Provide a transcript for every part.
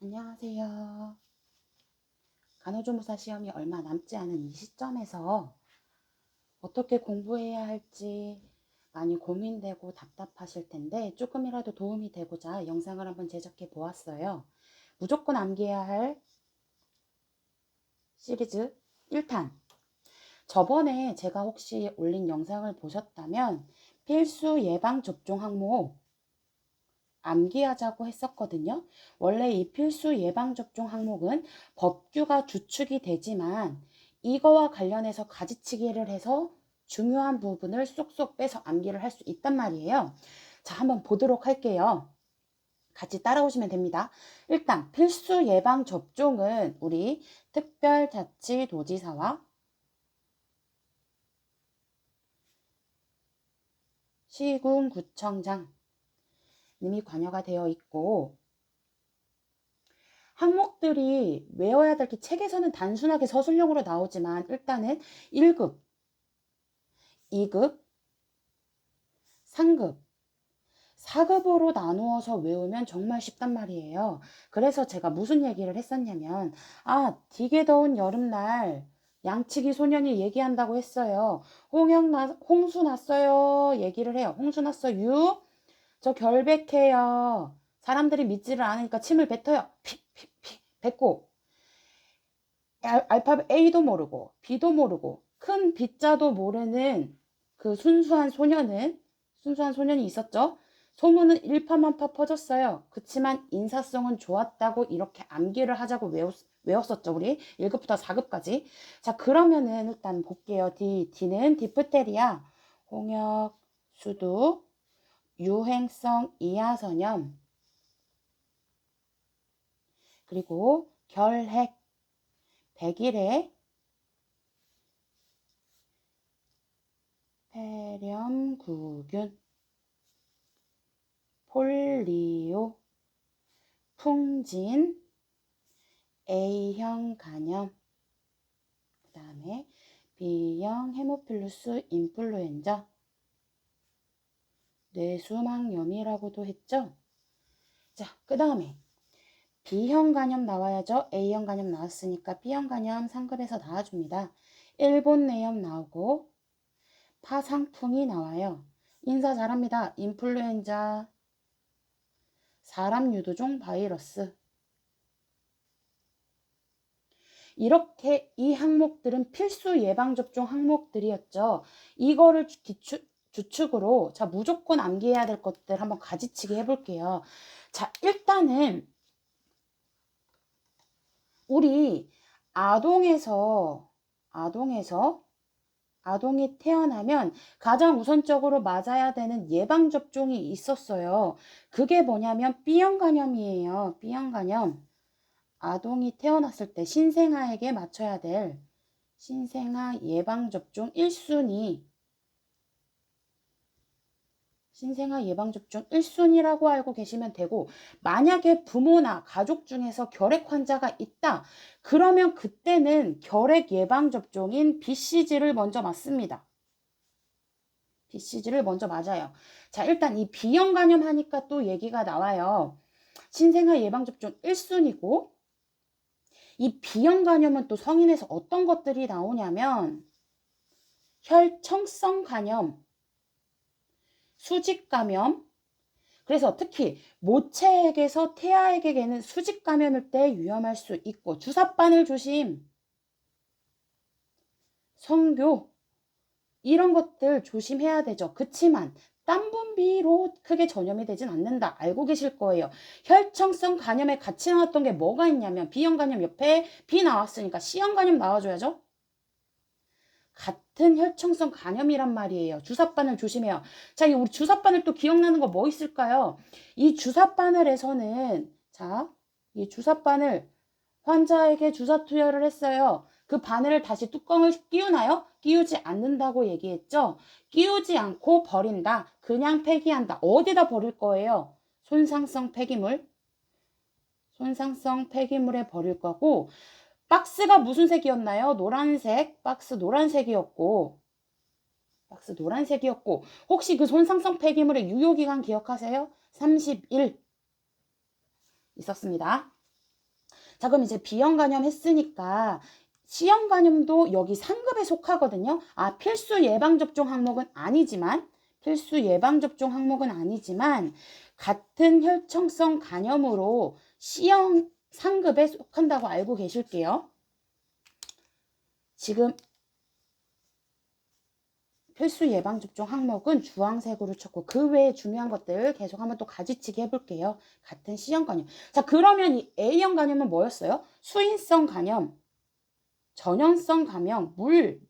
안녕하세요. 간호조무사 시험이 얼마 남지 않은 이 시점에서 어떻게 공부해야 할지 많이 고민되고 답답하실 텐데 조금이라도 도움이 되고자 영상을 한번 제작해 보았어요. 무조건 암기해야 할 시리즈 1탄. 저번에 제가 혹시 올린 영상을 보셨다면 필수 예방접종 항목 암기하자고 했었거든요. 원래 이 필수 예방접종 항목은 법규가 주축이 되지만 이거와 관련해서 가지치기를 해서 중요한 부분을 쏙쏙 빼서 암기를 할 수 있단 말이에요. 자, 한번 보도록 할게요. 같이 따라오시면 됩니다. 일단 필수 예방접종은 우리 특별자치도지사와 시군구청장 님이 관여가 되어 있고 항목들이 외워야 될 게 책에서는 단순하게 서술형으로 나오지만 일단은 1급, 2급, 3급, 4급으로 나누어서 외우면 정말 쉽단 말이에요. 그래서 제가 무슨 얘기를 했었냐면 되게 더운 여름날 양치기 소년이 얘기한다고 했어요. 홍수 났어요. 얘기를 해요. 홍수 났어요. 저 결백해요. 사람들이 믿지를 않으니까 침을 뱉어요. 픽픽픽 뱉고 알파벳 A도 모르고 B도 모르고 큰 B자도 모르는 그 순수한 소년이 있었죠. 소문은 일파만파 퍼졌어요. 그치만 인사성은 좋았다고 이렇게 암기를 하자고 외웠었죠. 우리 1급부터 4급까지. 자, 그러면은 일단 볼게요. D는 디프테리아, 홍역, 수두, 유행성 이하선염, 그리고 결핵, 백일해, 폐렴구균, 폴리오, 풍진, A형 간염, 그 다음에 B형 헤모필루스 인플루엔자, 뇌수막염이라고도 했죠. 자, 그 다음에 B형 간염 나와야죠. A형 간염 나왔으니까 B형 간염 상급에서 나와줍니다. 일본 내염 나오고 파상풍이 나와요. 인사 잘합니다. 인플루엔자, 사람 유두종 바이러스. 이렇게 이 항목들은 필수 예방접종 항목들이었죠. 이거를 주축으로 자 무조건 암기해야 될 것들 한번 가지치기 해볼게요. 자, 일단은 우리 아동이 태어나면 가장 우선적으로 맞아야 되는 예방접종이 있었어요. 그게 뭐냐면 B형 간염이에요. B형 간염. 아동이 태어났을 때 신생아에게 맞춰야 될 신생아 예방접종 1순위. 신생아 예방접종 1순위라고 알고 계시면 되고, 만약에 부모나 가족 중에서 결핵 환자가 있다. 그러면 그때는 결핵 예방접종인 BCG를 먼저 맞습니다. BCG를 먼저 맞아요. 자, 일단 이 B형 간염 하니까 또 얘기가 나와요. 신생아 예방접종 1순위고, 이 B형 간염은 또 성인에서 어떤 것들이 나오냐면 혈청성 간염, 수직 감염. 그래서 특히 모체에게서 태아에게는 수직 감염일 때 위험할 수 있고, 주사바늘 조심, 성교 이런 것들 조심해야 되죠. 그치만 땀 분비로 크게 전염이 되진 않는다. 알고 계실 거예요. 혈청성 간염에 같이 나왔던 게 뭐가 있냐면 B형 간염 옆에 B 나왔으니까 C형 간염 나와줘야죠. 같은 혈청성 간염이란 말이에요. 주사바늘 조심해요. 자, 우리 주사바늘 또 기억나는 거 뭐 있을까요? 이 주사바늘에서는 이 주사바늘 환자에게 주사 투여를 했어요. 그 바늘을 다시 뚜껑을 끼우나요? 끼우지 않는다고 얘기했죠. 끼우지 않고 버린다. 그냥 폐기한다. 어디다 버릴 거예요? 손상성 폐기물에 버릴 거고, 박스가 무슨 색이었나요? 노란색. 박스 노란색이었고, 혹시 그 손상성 폐기물의 유효기간 기억하세요? 30일 있었습니다. 자, 그럼 이제 B형 간염 했으니까 C형 간염도 여기 상급에 속하거든요. 아, 필수 예방접종 항목은 아니지만 같은 혈청성 간염으로 C형 상급에 속한다고 알고 계실게요. 지금 필수 예방접종 항목은 주황색으로 쳤고 그 외에 중요한 것들 계속 한번 또 가지치기 해볼게요. 같은 C형 간염. 자, 그러면 이 A형 간염은 뭐였어요? 수인성 간염, 전염성 감염, 물,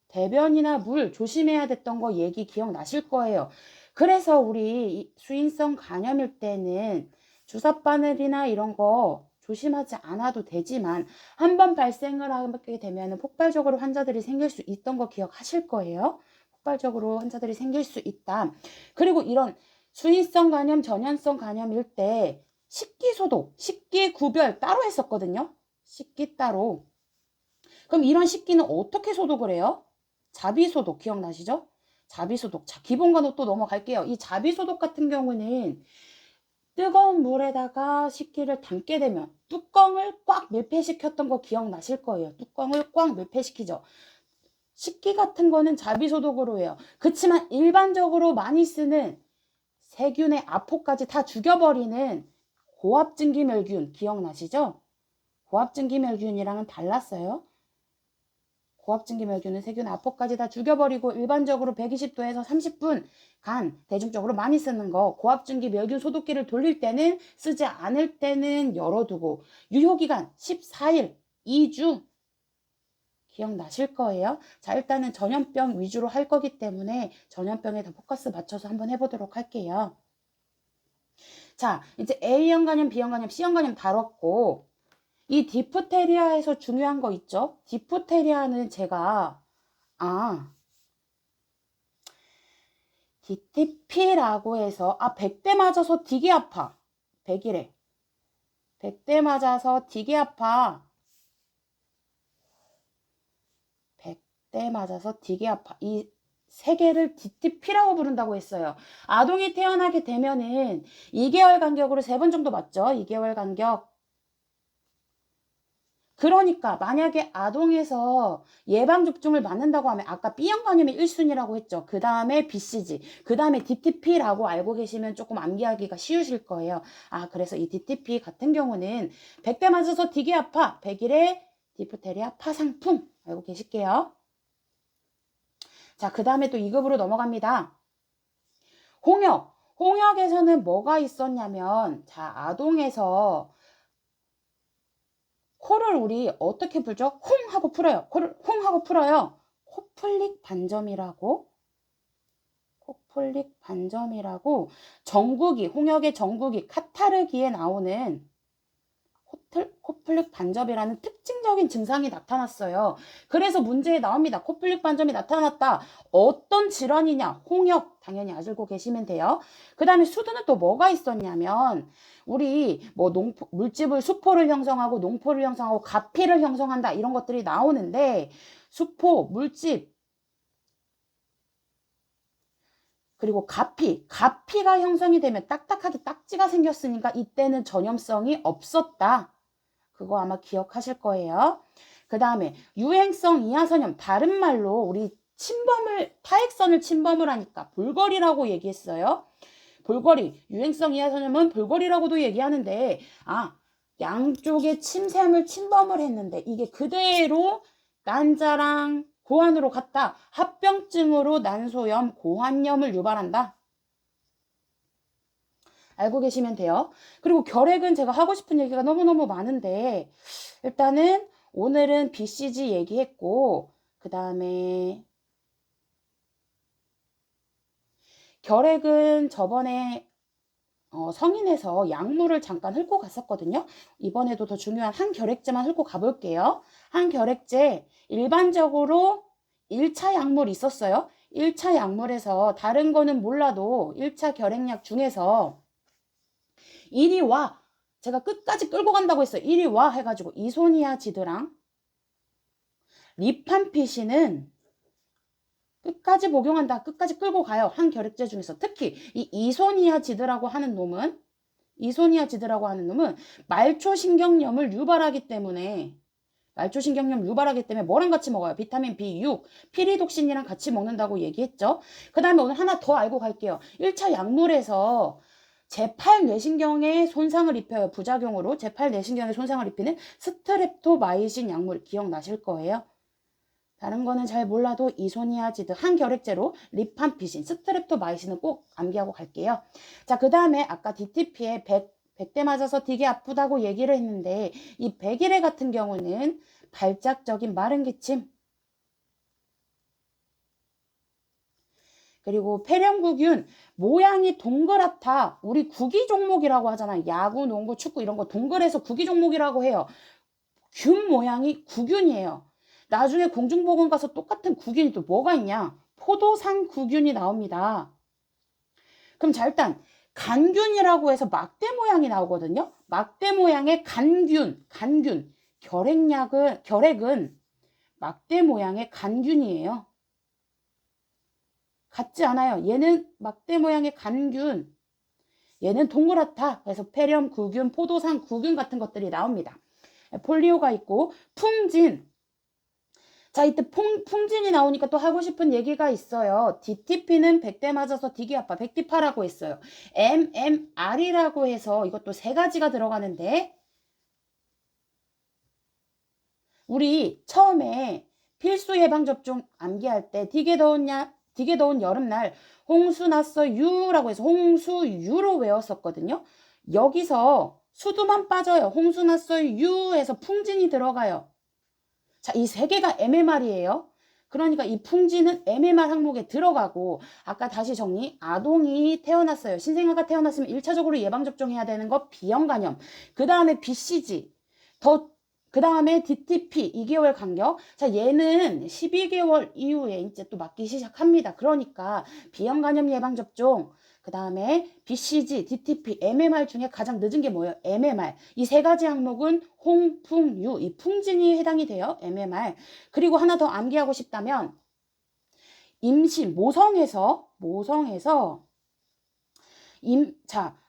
대변이나 물 조심해야 됐던 거 얘기 기억나실 거예요. 그래서 우리 수인성 간염일 때는 주사바늘이나 이런 거 조심하지 않아도 되지만 한번 발생을 하게 되면 폭발적으로 환자들이 생길 수 있던 거 기억하실 거예요. 폭발적으로 환자들이 생길 수 있다. 그리고 이런 수인성 간염, 전염성 간염일 때 식기 소독, 식기 구별 따로 했었거든요. 식기 따로. 그럼 이런 식기는 어떻게 소독을 해요? 자비소독 기억나시죠? 자비소독. 자, 기본관으로 또 넘어갈게요. 이 자비소독 같은 경우는 뜨거운 물에다가 식기를 담게 되면 뚜껑을 꽉 밀폐시켰던 거 기억나실 거예요. 뚜껑을 꽉 밀폐시키죠. 식기 같은 거는 자비소독으로 해요. 그렇지만 일반적으로 많이 쓰는 세균의 아포까지 다 죽여버리는 고압증기멸균 기억나시죠? 고압증기멸균이랑은 달랐어요. 고압증기멸균은 세균 아포까지 다 죽여버리고 일반적으로 120도에서 30분간 대중적으로 많이 쓰는 거 고압증기멸균 소독기를 돌릴 때는 쓰지 않을 때는 열어두고 유효기간 14일 2주 기억나실 거예요. 자, 일단은 전염병 위주로 할 거기 때문에 전염병에 더 포커스 맞춰서 한번 해보도록 할게요. 자, 이제 A형 간염, B형 간염, C형 간염 다뤘고 이 디프테리아에서 중요한 거 있죠? 디프테리아는 제가 DTP라고 해서 100대 맞아서 되게 아파. 100이래. 100대 맞아서 되게 아파. 100대 맞아서 되게 아파. 이 세 개를 DTP라고 부른다고 했어요. 아동이 태어나게 되면은 2개월 간격으로 3번 정도 맞죠? 2개월 간격. 그러니까 만약에 아동에서 예방접종을 맞는다고 하면 아까 B형 간염이 1순위라고 했죠. 그 다음에 BCG, 그 다음에 DTP라고 알고 계시면 조금 암기하기가 쉬우실 거예요. 그래서 이 DTP 같은 경우는 100대 맞아서 되게 아파. 100일에 디프테리아 파상풍 알고 계실게요. 자, 그 다음에 또 2급으로 넘어갑니다. 홍역. 홍역에서는 뭐가 있었냐면 자, 아동에서 코를 우리 어떻게 풀죠? 쿵 하고 풀어요. 코를 쿵 하고 풀어요. 코플릭 반점이라고 정국이 홍역의 정국이 카타르기에 나오는 코플릭 반점이라는 특징적인 증상이 나타났어요. 그래서 문제에 나옵니다. 코플릭 반점이 나타났다. 어떤 질환이냐? 홍역 당연히 알고 계시면 돼요. 그 다음에 수두는 또 뭐가 있었냐면 우리 뭐 물집을 수포를 형성하고 농포를 형성하고 가피를 형성한다 이런 것들이 나오는데 수포, 물집 그리고 가피가 형성이 되면 딱딱하게 딱지가 생겼으니까 이때는 전염성이 없었다. 그거 아마 기억하실 거예요. 그 다음에 유행성 이하선염 다른 말로 우리 타액선을 침범을 하니까 볼거리라고 얘기했어요. 볼거리 유행성 이하선염은 볼거리라고도 얘기하는데 양쪽에 침샘을 침범을 했는데 이게 그대로 난자랑 고환으로 갔다. 합병증으로 난소염, 고환염을 유발한다. 알고 계시면 돼요. 그리고 결핵은 제가 하고 싶은 얘기가 너무너무 많은데 일단은 오늘은 BCG 얘기했고 그 다음에 결핵은 저번에 성인에서 약물을 잠깐 훑고 갔었거든요. 이번에도 더 중요한 항결핵제만 훑고 가볼게요. 항결핵제 일반적으로 1차 약물 있었어요. 1차 약물에서 다른 거는 몰라도 1차 결핵약 중에서 이리 와. 제가 끝까지 끌고 간다고 했어요. 이리 와 해가지고 이소니아지드랑 리팜피신은 끝까지 복용한다. 끝까지 끌고 가요. 항결핵제 중에서 특히 이 이소니아지드라고 하는 놈은 이소니아지드라고 하는 놈은 말초신경염을 유발하기 때문에 뭐랑 같이 먹어요? 비타민 B6, 피리독신이랑 같이 먹는다고 얘기했죠. 그 다음에 오늘 하나 더 알고 갈게요. 1차 약물에서 제8 뇌신경에 손상을 입혀요. 부작용으로 제8 뇌신경에 손상을 입히는 스트랩토마이신 약물 기억나실 거예요. 다른 거는 잘 몰라도 이소니아지드, 항결핵제로 리팜피신, 스트랩토마이신은 꼭 암기하고 갈게요. 자, 그 다음에 아까 DTP에 100대 맞아서 되게 아프다고 얘기를 했는데 이 백일해 같은 경우는 발작적인 마른 기침, 그리고 폐렴구균 모양이 동그랗다. 우리 구기 종목이라고 하잖아. 야구, 농구, 축구 이런 거 동글해서 구기 종목이라고 해요. 균 모양이 구균이에요. 나중에 공중보건 가서 똑같은 구균이 또 뭐가 있냐? 포도상 구균이 나옵니다. 그럼 자, 일단 간균이라고 해서 막대 모양이 나오거든요. 막대 모양의 간균. 결핵은 막대 모양의 간균이에요. 같지 않아요. 얘는 막대 모양의 간균, 얘는 동그랗다. 그래서 폐렴 구균, 포도상 구균 같은 것들이 나옵니다. 폴리오가 있고 풍진. 자, 이때 풍진이 나오니까 또 하고 싶은 얘기가 있어요. DTP는 100대 맞아서 되게 아파. 백디파라고 했어요. MMR이라고 해서 이것도 세 가지가 들어가는데 우리 처음에 필수 예방접종 암기할 때 되게 더운 여름날 홍수 났어 유라고 해서 홍수유로 외웠었거든요. 여기서 수두만 빠져요. 홍수 났어 유에서 풍진이 들어가요. 자, 이 세 개가 MMR이에요. 그러니까 이 풍진은 MMR 항목에 들어가고 아까 다시 정리. 아동이 태어났어요. 신생아가 태어났으면 1차적으로 예방접종해야 되는 거 B형간염. 그 다음에 BCG. 그 다음에 DTP 2개월 간격. 자, 얘는 12개월 이후에 이제 또 맞기 시작합니다. 그러니까 B형간염 예방접종, 그 다음에 BCG, DTP, MMR 중에 가장 늦은 게 뭐예요? MMR. 이 세 가지 항목은 홍, 풍, 유. 이 풍진이 해당이 돼요. MMR. 그리고 하나 더 암기하고 싶다면 임신, 모성에서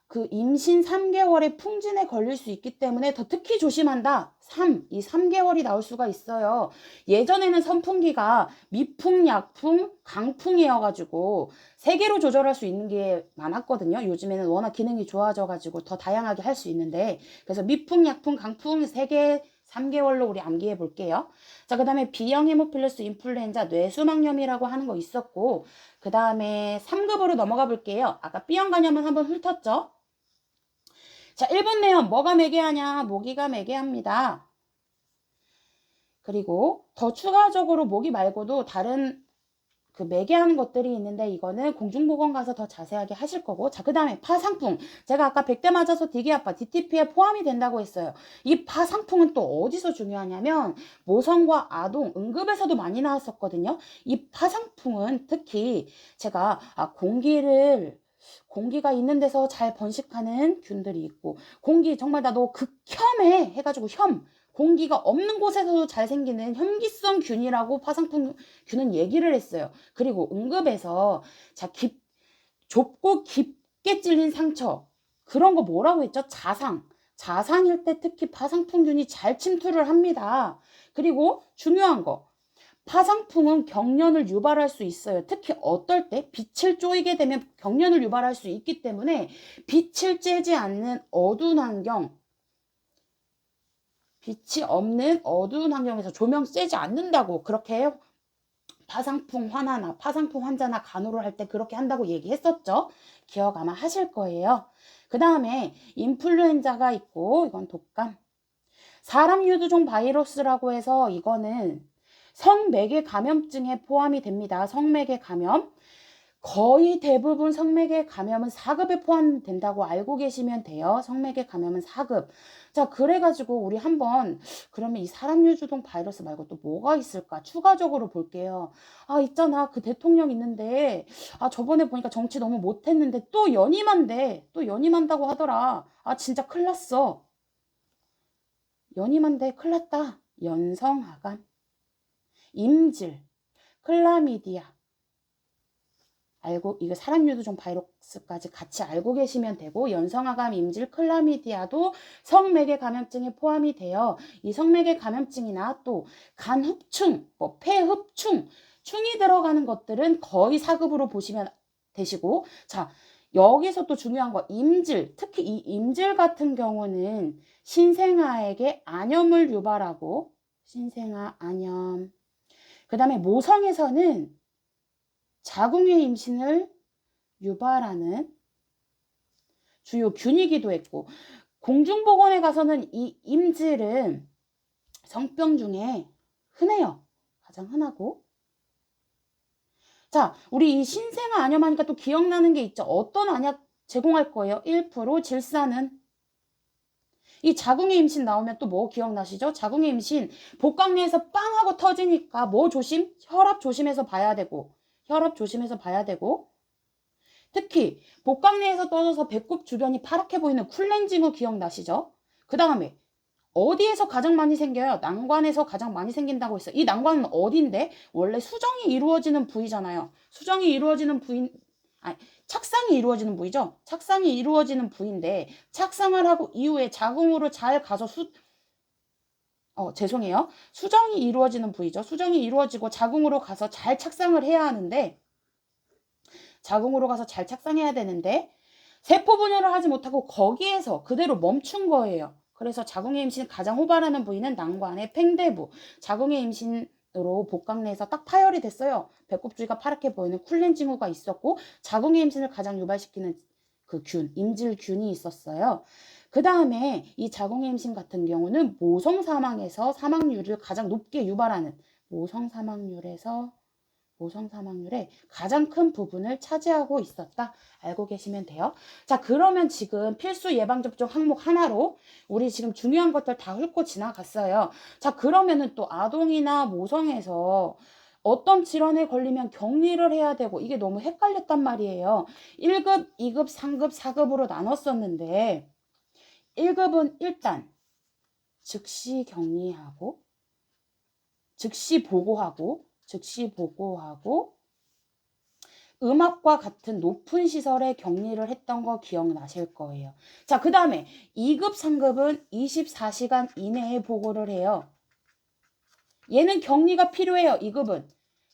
그 임신 3개월에 풍진에 걸릴 수 있기 때문에 더 특히 조심한다. 이 3개월이 나올 수가 있어요. 예전에는 선풍기가 미풍, 약풍, 강풍이어가지고 3개로 조절할 수 있는 게 많았거든요. 요즘에는 워낙 기능이 좋아져가지고 더 다양하게 할 수 있는데, 그래서 미풍, 약풍, 강풍 3개, 3개월로 우리 암기해 볼게요. 자, 그 다음에 B형 헤모필러스 인플루엔자 뇌수막염이라고 하는 거 있었고, 그 다음에 3급으로 넘어가 볼게요. 아까 B형 간염은 한번 훑었죠? 자, 1번 내용 뭐가 매개하냐? 모기가 매개합니다. 그리고 더 추가적으로 모기 말고도 다른 그 매개하는 것들이 있는데 이거는 공중보건 가서 더 자세하게 하실 거고. 자, 그 다음에 파상풍. 제가 아까 100대 맞아서 되게 아파 DTP에 포함이 된다고 했어요. 이 파상풍은 또 어디서 중요하냐면 모성과 아동 응급에서도 많이 나왔었거든요. 이 파상풍은 특히 제가 공기가 있는 데서 잘 번식하는 균들이 있고, 공기 정말 나도 극혐해 해가지고 공기가 없는 곳에서도 잘 생기는 혐기성 균이라고 파상풍 균은 얘기를 했어요. 그리고 응급에서 좁고 깊게 찔린 상처, 그런 거 뭐라고 했죠? 자상일 때 특히 파상풍균이 잘 침투를 합니다. 그리고 중요한 거, 파상풍은 경련을 유발할 수 있어요. 특히 어떨 때 빛을 쬐게 되면 경련을 유발할 수 있기 때문에 빛을 쬐지 않는 어두운 환경, 빛이 없는 어두운 환경에서 조명 쐬지 않는다고 그렇게 파상풍 환자나 간호를 할 때 그렇게 한다고 얘기했었죠. 기억 아마 하실 거예요. 그 다음에 인플루엔자가 있고, 이건 독감. 사람 유두종 바이러스라고 해서 이거는 성매개 감염증에 포함이 됩니다. 성매개 감염. 거의 대부분 성매개 감염은 4급에 포함된다고 알고 계시면 돼요. 성매개 감염은 4급. 자, 그래가지고 우리 한번 그러면 이 사람 유두종 바이러스 말고 또 뭐가 있을까? 추가적으로 볼게요. 아, 있잖아. 그 대통령 있는데, 저번에 보니까 정치 너무 못했는데 또 연임한대. 또 연임한다고 하더라. 아, 진짜 큰일 났어. 연임한대. 큰일 났다. 연성하감, 임질, 클라미디아. 이거 사람유두종 바이러스까지 같이 알고 계시면 되고, 연성아감, 임질, 클라미디아도 성매개 감염증에 포함이 되어 이 성매개 감염증이나 또 간 흡충, 폐 흡충, 충이 들어가는 것들은 거의 4급으로 보시면 되시고, 자, 여기서 또 중요한 거 임질, 특히 이 임질 같은 경우는 신생아에게 안염을 유발하고, 신생아 안염. 그 다음에 모성에서는 자궁의 임신을 유발하는 주요 균이기도 했고, 공중보건에 가서는 이 임질은 성병 중에 흔해요. 가장 흔하고. 자, 우리 이 신생아 안염하니까 또 기억나는 게 있죠. 어떤 안약 제공할 거예요? 1% 질산은. 이 자궁의 임신 나오면 또 뭐 기억나시죠? 자궁의 임신 복강내에서 빵 하고 터지니까 뭐 조심? 혈압 조심해서 봐야 되고, 혈압 조심해서 봐야 되고, 특히 복강내에서 떠져서 배꼽 주변이 파랗게 보이는 쿨렌징후 기억나시죠? 그 다음에 어디에서 가장 많이 생겨요? 난관에서 가장 많이 생긴다고 했어요. 이 난관은 어딘데? 원래 수정이 이루어지는 부위잖아요. 수정이 이루어지는 부위, 아니, 착상이 이루어지는 부위죠. 착상이 이루어지는 부위인데 착상을 하고 이후에 자궁으로 잘 가서 죄송해요. 수정이 이루어지는 부위죠. 수정이 이루어지고 자궁으로 가서 잘 착상을 해야 하는데, 자궁으로 가서 잘 착상해야 되는데 세포 분열을 하지 못하고 거기에서 그대로 멈춘 거예요. 그래서 자궁의 임신 가장 호발하는 부위는 난관의 팽대부. 자궁의 임신으로 복강내에서 딱 파열이 됐어요. 배꼽 주위가 파랗게 보이는 쿨렌징후가 있었고, 자궁의 임신을 가장 유발시키는 그 균, 임질균이 있었어요. 그 다음에 이 자궁의 임신 같은 경우는 모성 사망에서 사망률을 가장 높게 유발하는, 모성 사망률의 가장 큰 부분을 차지하고 있었다. 알고 계시면 돼요. 자, 그러면 지금 필수 예방접종 항목 하나로 우리 지금 중요한 것들 다 훑고 지나갔어요. 자, 그러면은 또 아동이나 모성에서 어떤 질환에 걸리면 격리를 해야 되고, 이게 너무 헷갈렸단 말이에요. 1급, 2급, 3급, 4급으로 나눴었는데 1급은 일단 즉시 격리하고 즉시 보고하고 음압과 같은 높은 시설에 격리를 했던 거 기억나실 거예요. 자, 그 다음에 2급, 3급은 24시간 이내에 보고를 해요. 얘는 격리가 필요해요. 2급은.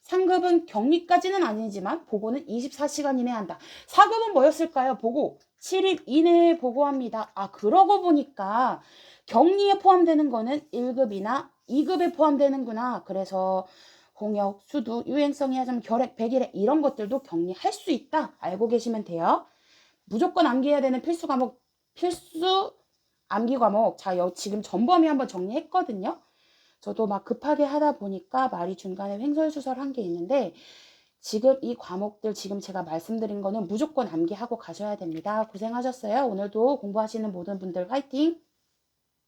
3급은 격리까지는 아니지만 보고는 24시간 이내에 한다. 4급은 뭐였을까요? 보고 7일 이내에 보고합니다. 아, 그러고 보니까 격리에 포함되는 거는 1급이나 2급에 포함되는구나. 그래서 홍역, 수두, 유행성이 하자면 결핵, 백일해 이런 것들도 격리할 수 있다. 알고 계시면 돼요. 무조건 암기해야 되는 필수 암기 과목. 자, 지금 전범위 한번 정리했거든요. 저도 막 급하게 하다 보니까 말이 중간에 횡설수설한 게 있는데, 지금 이 과목들 지금 제가 말씀드린 거는 무조건 암기하고 가셔야 됩니다. 고생하셨어요. 오늘도 공부하시는 모든 분들 화이팅!